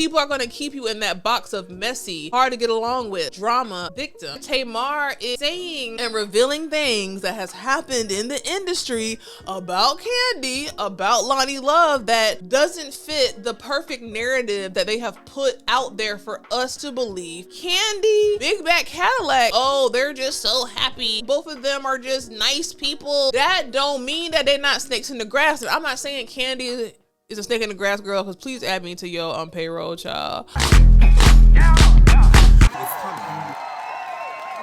People are going to keep you in that box of messy, hard to get along with, drama, victim. Tamar is saying and revealing things that has happened in the industry about Kandi, about Loni Love, that doesn't fit the perfect narrative that they have put out there for us to believe. Kandi, Big Back Cadillac, oh, they're just so happy. Both of them are just nice people. That don't mean that they're not snakes in the grass. I'm not saying Kandi is a snake in the grass, girl, because please add me to your payroll, child.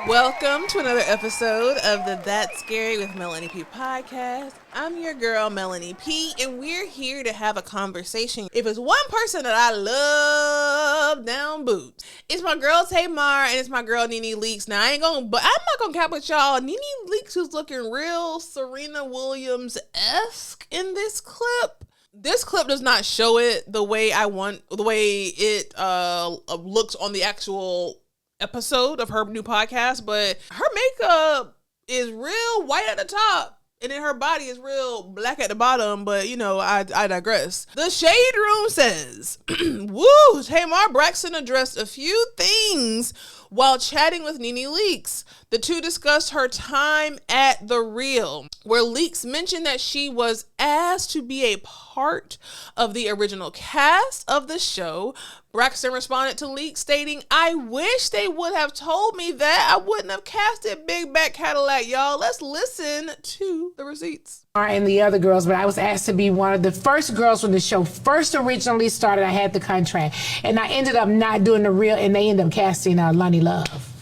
Welcome to another episode of the That's Scary with Melanie P podcast. I'm your girl, Melanie P, and we're here to have a conversation. If it's one person that I love down boots, it's my girl Tamar and it's my girl Nene Leakes. Now I'm not gonna cap with y'all. Nene Leakes who's looking real Serena Williams-esque in this clip. This clip does not show it the way it looks on the actual episode of her new podcast, but her makeup is real white at the top and then her body is real black at the bottom, but you know, I digress. The Shade Room says, woo, Tamar Braxton addressed a few things while chatting with Nene Leakes. The two discussed her time at The Real, where Leakes mentioned that she was asked to be a part of the original cast of the show. Braxton responded to Leakes stating, I wish they would have told me that. I wouldn't have casted Big Back Cadillac, y'all. Let's listen to the receipts. And the other girls, but I was asked to be one of the first girls when the show first originally started. I had the contract, and I ended up not doing The Real, and they ended up casting Loni Love.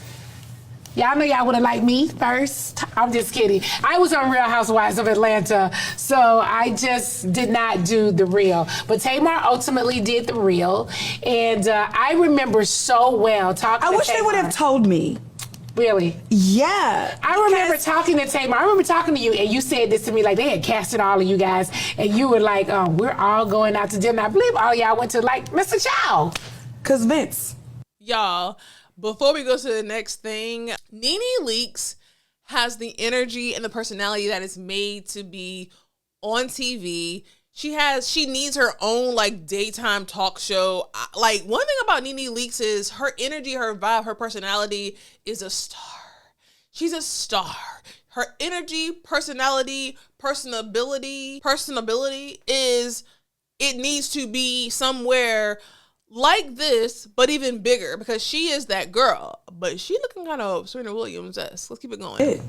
Y'all know y'all would have liked me first. I'm just kidding. I was on Real Housewives of Atlanta, so I just did not do The Real. But Tamar ultimately did The Real, and I remember so well talking to I wish Tamar. they would have told me. Really? Yeah. I remember talking to Tamar. I remember talking to you, and you said this to me, like they had casted all of you guys, and you were like, we're all going out to dinner. I believe all y'all went to like Mr. Chow. Cause Vince. Y'all, before we go to the next thing, Nene Leakes has the energy and the personality that is made to be on TV. She needs her own like daytime talk show. Like one thing about Nene Leakes is her energy, her vibe, her personality is a star. She's a star. Her energy, personality, personability is, it needs to be somewhere like this, but even bigger, because she is that girl. But she looking kind of Serena Williams-esque. Let's keep it going.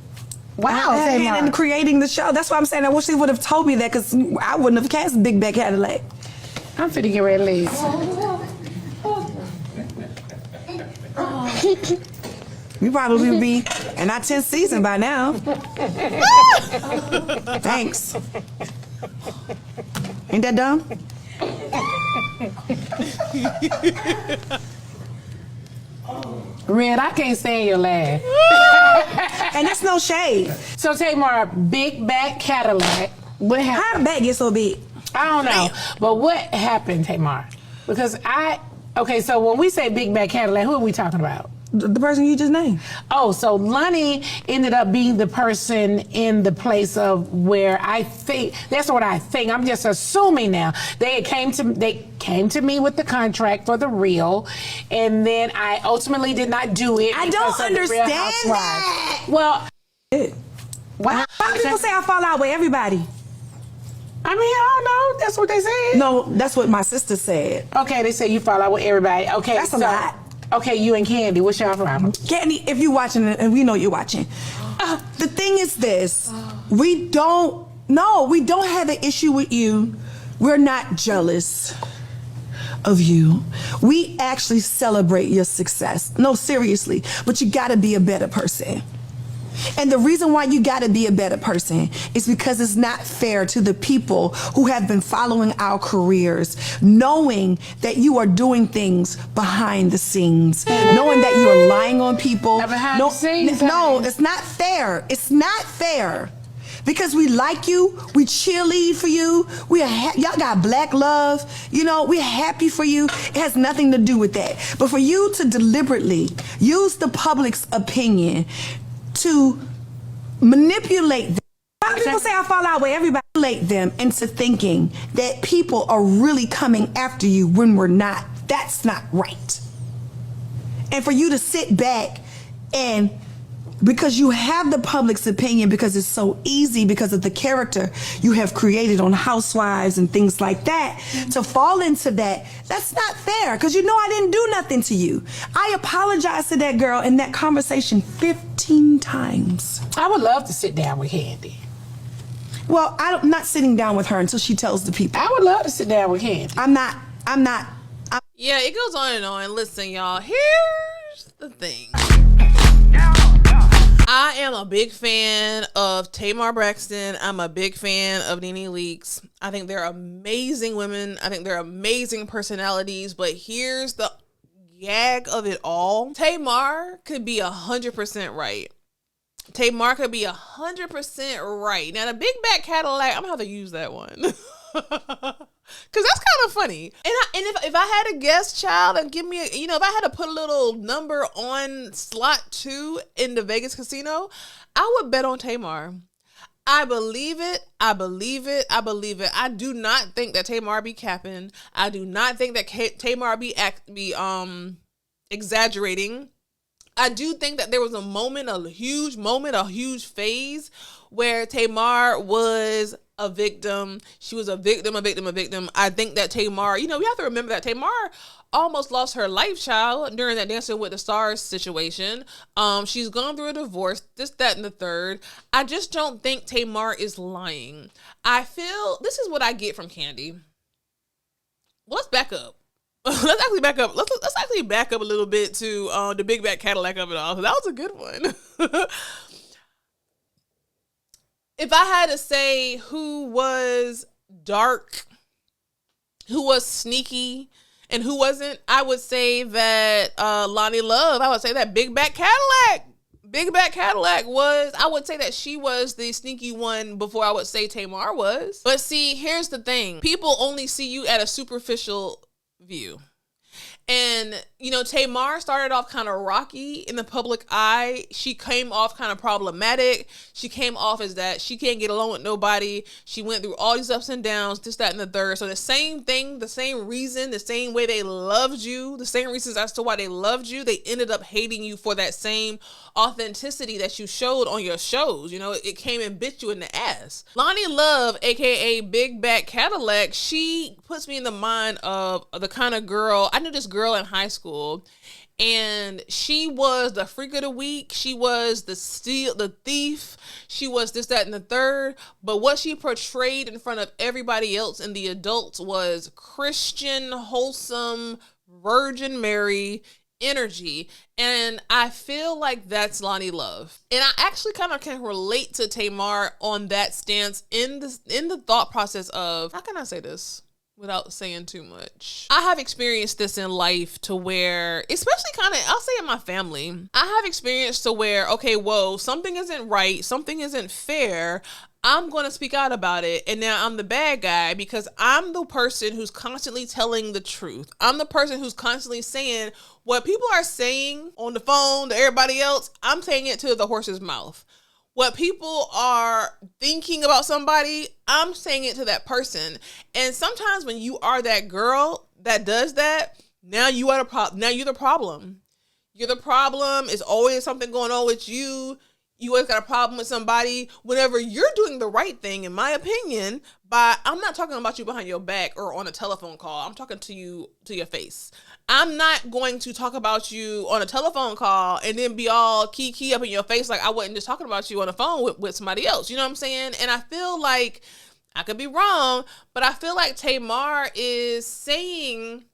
Wow, and creating the show. That's why I'm saying I wish they would have told me that, because I wouldn't have cast Big Back Cadillac. I'm finna get ready to leave. We probably would be in our 10th season by now. Thanks. Ain't that dumb? Red, I can't stand your laugh. And that's no shade. So Tamar, Big Back Cadillac. What happened? How did back get so big? I don't know. But what happened, Tamar? Because okay, so when we say Big Back Cadillac, who are we talking about? The person you just named. Oh, so Loni ended up being the person in the place of where I think, that's what I think. I'm just assuming now. They came to me with the contract for The Real, and then I ultimately did not do it. I don't understand that. Well, why do people say I fall out with everybody? I mean, I don't know. That's what they said. No, that's what my sister said. Okay, they say you fall out with everybody. Okay, that's a lot. Okay, you and Kandi, what's y'all problem? Kandi, if you're watching, and we know you're watching, the thing is this: we don't have an issue with you. We're not jealous of you. We actually celebrate your success. No, seriously, but you gotta be a better person. And the reason why you gotta be a better person is because it's not fair to the people who have been following our careers, knowing that you are doing things behind the scenes, knowing that you are lying on people. No, it's not fair. It's not fair. Because we like you, we cheerlead for you, y'all got black love, you know, we're happy for you. It has nothing to do with that. But for you to deliberately use the public's opinion to manipulate them. A lot of people say I fall out with everybody. Manipulate them into thinking that people are really coming after you when we're not. That's not right. And for you to sit back and, because you have the public's opinion, because it's so easy because of the character you have created on Housewives and things like that, to fall into that, that's not fair, because you know I didn't do nothing to you. I apologized to that girl in that conversation 15 times. I would love to sit down with Kandi. Well, I'm not sitting down with her until she tells the people. I would love to sit down with Kandi. I'm not. Yeah, it goes on and on. Listen, y'all, here's the thing. I am a big fan of Tamar Braxton. I'm a big fan of Nene Leakes. I think they're amazing women. I think they're amazing personalities. But here's the gag of it all. Tamar could be 100% right. Tamar could be 100% right. Now, the big back Cadillac, I'm going to have to use that one. Because that's kind of funny. And if I had a guest child and give me if I had to put a little number on slot 2 in the Vegas casino, I would bet on Tamar. I believe it. I believe it. I believe it. I do not think that Tamar be capping. I do not think that Tamar be exaggerating. I do think that there was a huge phase where Tamar was a victim. She was a victim. I think that Tamar, we have to remember that Tamar almost lost her life child during that Dancing with the Stars situation. She's gone through a divorce, this, that, and the third. I just don't think Tamar is lying. I feel, this is what I get from Kandi. Let's back up. Let's actually back up. Let's actually back up a little bit to the big back Cadillac of it all. That was a good one. If I had to say who was dark, who was sneaky, and who wasn't, I would say that Loni Love. I would say that big back Cadillac. Big back Cadillac was, I would say that she was the sneaky one before I would say Tamar was. But see, here's the thing. People only see you at a superficial view. And, Tamar started off kind of rocky in the public eye. She came off kind of problematic. She came off as that she can't get along with nobody. She went through all these ups and downs, this, that, and the third. So the same thing, the same reason, the same way they loved you, the same reasons as to why they loved you, they ended up hating you for that same authenticity that you showed on your shows. It came and bit you in the ass. Loni Love, aka Big Back Cadillac, she puts me in the mind of the kind of girl, I knew this girl in high school, and she was the freak of the week. She was the thief. She was this, that, and the third. But what she portrayed in front of everybody else and the adults was Christian, wholesome, Virgin Mary energy. And I feel like that's Loni Love. And I actually kind of can relate to Tamar on that stance in the thought process of, how can I say this without saying too much? I have experienced this in life to where, especially I'll say in my family, I have experienced to where, okay, whoa, something isn't right, something isn't fair, I'm going to speak out about it. And now I'm the bad guy because I'm the person who's constantly telling the truth. I'm the person who's constantly saying what people are saying on the phone to everybody else. I'm saying it to the horse's mouth. What people are thinking about somebody, I'm saying it to that person. And sometimes when you are that girl that does that, now you are the problem. Now you're the problem. You're the problem. It's always something going on with you. You always got a problem with somebody whenever you're doing the right thing, in my opinion. I'm not talking about you behind your back or on a telephone call. I'm talking to you to your face. I'm not going to talk about you on a telephone call and then be all key up in your face like I wasn't just talking about you on the phone with somebody else. You know what I'm saying? And I feel like, I could be wrong, but I feel like Tamar is saying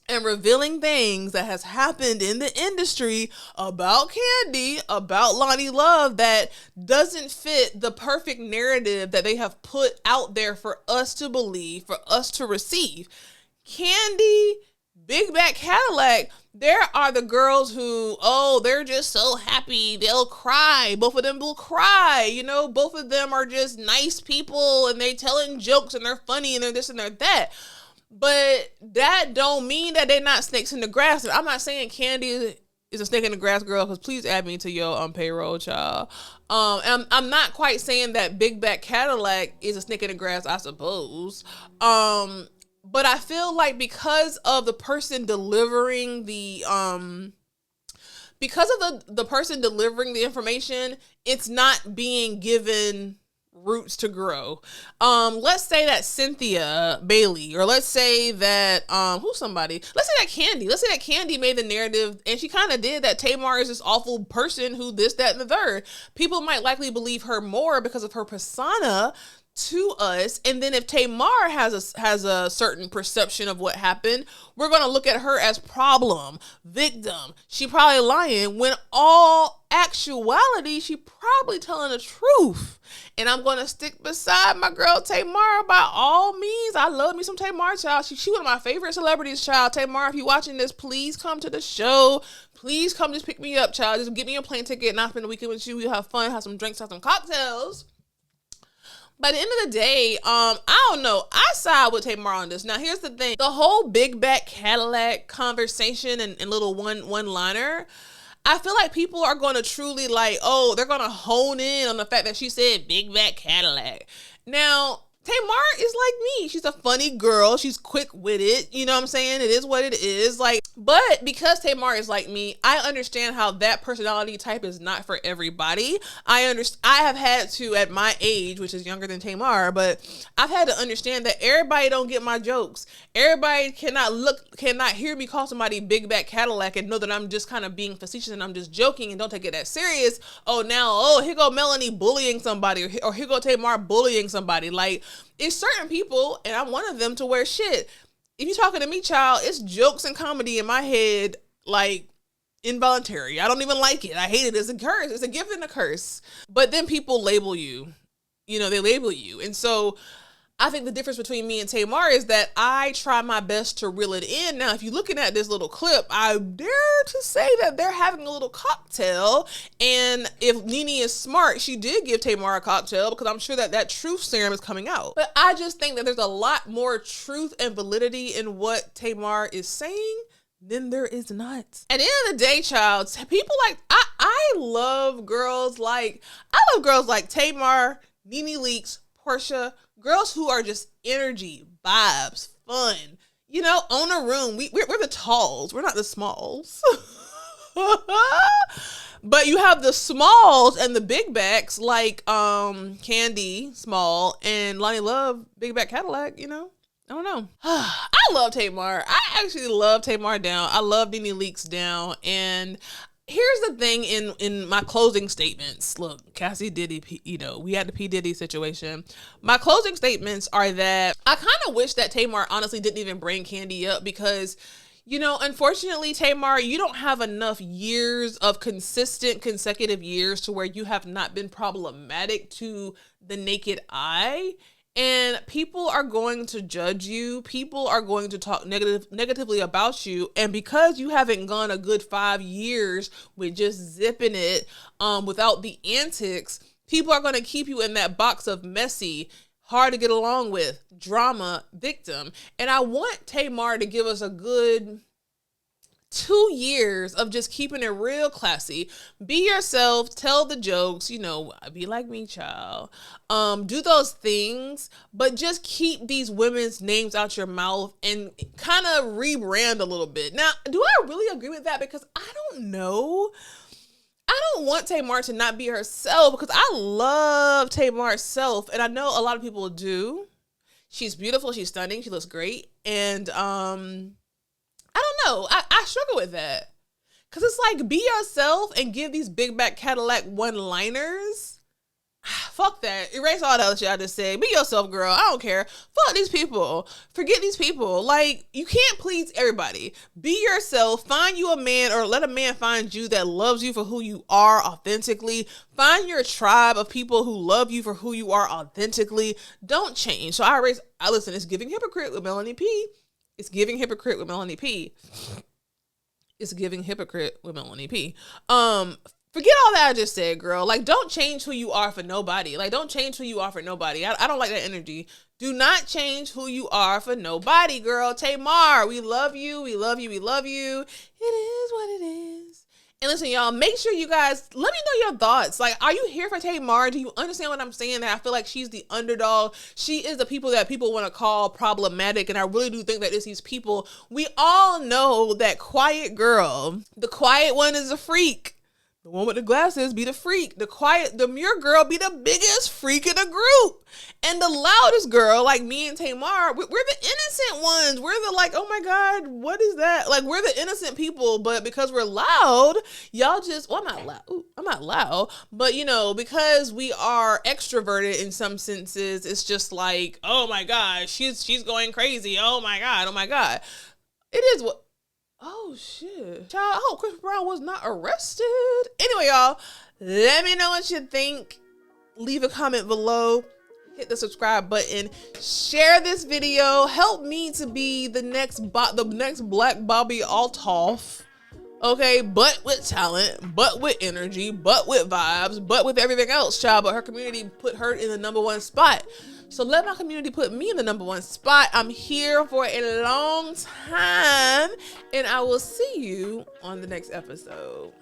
and revealing things that has happened in the industry about Kandi, about Loni Love, that doesn't fit the perfect narrative that they have put out there for us to believe, for us to receive. Kandi, Big Back Cadillac, there are the girls who, they're just so happy, they'll cry. Both of them will cry. Both of them are just nice people and they telling jokes and they're funny and they're this and they're that. But that don't mean that they're not snakes in the grass. I'm not saying Kandi is a snake in the grass, girl, because please add me to your payroll, child. I'm not quite saying that Big Back Cadillac is a snake in the grass, I suppose. But I feel like because of the person delivering the person delivering the information, it's not being given roots to grow. Let's say that Cynthia Bailey, or let's say that let's say that Kandi. Let's say that Kandi made the narrative, and she kind of did that Tamar is this awful person who this, that, and the third. People might likely believe her more because of her persona to us, and then if Tamar has a certain perception of what happened, we're gonna look at her as problem, victim. She probably lying, when all actuality she probably telling the truth. And I'm gonna stick beside my girl Tamar by all means. I love me some Tamar, child. She one of my favorite celebrities, child. Tamar, if you watching this, please come to the show. Please come, just pick me up, child. Just get me a plane ticket and I'll spend the weekend with you. We'll have fun, have some drinks, have some cocktails. By the end of the day, I don't know. I side with Tamar on this. Now, here's the thing. The whole big back Cadillac conversation and little one-liner, I feel like people are going to truly they're going to hone in on the fact that she said big back Cadillac. Now, Tamar is like me. She's a funny girl. She's quick-witted. You know what I'm saying? It is what it is. But because Tamar is like me, I understand how that personality type is not for everybody. I have had to, at my age, which is younger than Tamar, but I've had to understand that everybody don't get my jokes. Everybody cannot hear me call somebody big back Cadillac and know that I'm just kind of being facetious and I'm just joking and don't take it that serious. Here go Melanie bullying somebody, or here go Tamar bullying somebody. It's certain people, and I'm one of them, to where shit, if you're talking to me, child, it's jokes and comedy in my head, involuntary. I don't even like it. I hate it. It's a curse. It's a gift and a curse. But then people label you. They label you. And so I think the difference between me and Tamar is that I try my best to reel it in. Now, if you're looking at this little clip, I dare to say that they're having a little cocktail. And if Nene is smart, she did give Tamar a cocktail, because I'm sure that truth serum is coming out. But I just think that there's a lot more truth and validity in what Tamar is saying than there is not. At the end of the day, child, people I love girls like Tamar, Nene Leakes, Portia, girls who are just energy, vibes, fun. Own a room. We're the talls. We're not the smalls. But you have the smalls and the big backs like Kandi, small, and Loni Love, big back Cadillac, I don't know. I love Tamar. I actually love Tamar down. I love Nene Leakes down. And here's the thing in my closing statements. Look, Cassie Diddy, we had the P. Diddy situation. My closing statements are that I kind of wish that Tamar honestly didn't even bring Kandi up, because, unfortunately, Tamar, you don't have enough years of consecutive years to where you have not been problematic to the naked eye. And people are going to judge you. People are going to talk negatively about you. And because you haven't gone a good 5 years with just zipping it without the antics, people are going to keep you in that box of messy, hard to get along with, drama, victim. And I want Tamar to give us a good 2 years of just keeping it real classy. Be yourself, tell the jokes, be like me, child. Do those things, but just keep these women's names out your mouth and kind of rebrand a little bit. Now, do I really agree with that? Because I don't know. I don't want Tamar to not be herself, because I love Tamar's self, and I know a lot of people do. She's beautiful, she's stunning, she looks great, and I don't know. I struggle with that. Because it's be yourself and give these big back Cadillac one-liners. Fuck that. Erase all the other shit I just said. Be yourself, girl. I don't care. Fuck these people. Forget these people. You can't please everybody. Be yourself. Find you a man, or let a man find you that loves you for who you are authentically. Find your tribe of people who love you for who you are authentically. Don't change. So listen, it's giving hypocrite with Melanie P. It's giving hypocrite with Melanie P. It's giving hypocrite with Melanie P. Forget all that I just said, girl. Don't change who you are for nobody. Don't change who you are for nobody. I don't like that energy. Do not change who you are for nobody, girl. Tamar, we love you. We love you. We love you. It is what it is. And listen, y'all, make sure you guys let me know your thoughts. Like, are you here for Tamar? Do you understand what I'm saying? That I feel like she's the underdog. She is the people that people want to call problematic. And I really do think that it's these people. We all know that quiet girl. The quiet one is a freak. The one with the glasses be the freak. The demure girl be the biggest freak in the group. And the loudest girl, like me and Tamar, we're the innocent ones. We're the like, oh my God, what is that? Like, we're the innocent people, but because we're loud, y'all just, well, I'm not loud. Ooh, I'm not loud. But, you know, because we are extroverted in some senses, it's just like, oh my God, she's going crazy. Oh my God, oh my God. It is what. Oh, shit. Child, I hope Chris Brown was not arrested. Anyway, y'all, let me know what you think. Leave a comment below. Hit the subscribe button. Share this video. Help me to be the next Black Bobby Altoff. Okay, but with talent, but with energy, but with vibes, but with everything else, child. But her community put her in the #1 spot. So let my community put me in the #1 spot. I'm here for a long time, and I will see you on the next episode.